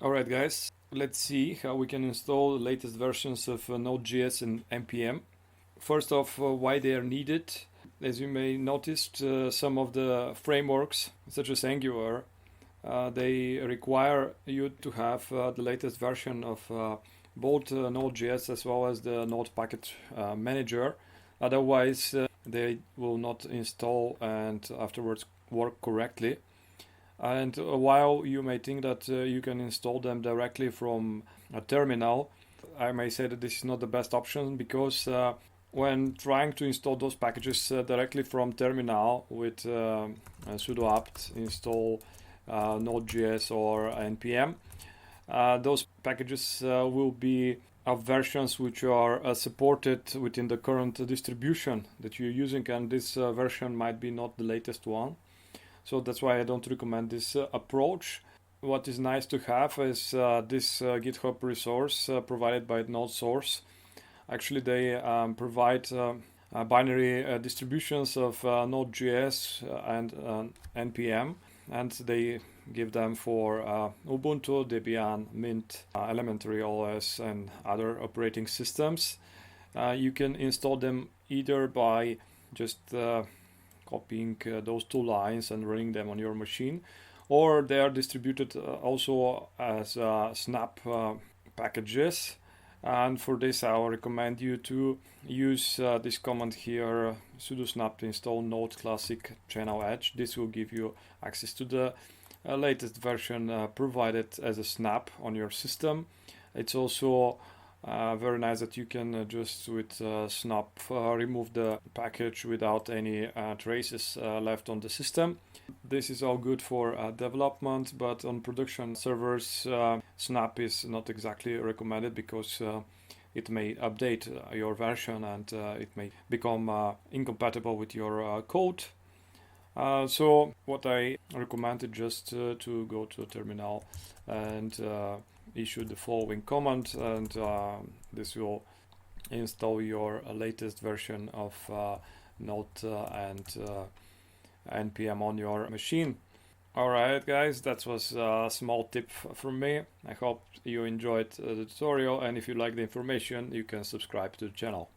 Alright guys, let's see how we can install the latest versions of NodeJS and NPM. First off, why they are needed. As you may notice, some of the frameworks, such as Angular, they require you to have the latest version of both Node.js as well as the Node Package Manager. Otherwise, they will not install and afterwards work correctly. And while you may think that you can install them directly from a terminal, I may say that this is not the best option because when trying to install those packages directly from terminal with sudo apt install Node.js or NPM, those packages will be of versions which are supported within the current distribution that you're using, and this version might be not the latest one. So that's why I don't recommend this approach. What is nice to have is this GitHub resource provided by NodeSource. Actually, they provide binary distributions of Node.js and NPM, and they give them for Ubuntu, Debian, Mint, Elementary OS, and other operating systems. You can install them either by just copying those two lines and running them on your machine, or they are distributed also as snap packages. And for this I will recommend you to use this command here, sudo snap to install node classic channel edge. This will give you access to the latest version provided as a snap on your system. It's also very nice that you can just with snap remove the package without any traces left on the system. This is all good for development, but on production servers snap is not exactly recommended because it may update your version and it may become incompatible with your code. So what I recommend is just to go to a terminal and issue the following command, and this will install your latest version of Node and NPM on your machine. Alright guys, that was a small tip from me. I hope you enjoyed the tutorial, and if you like the information you can subscribe to the channel.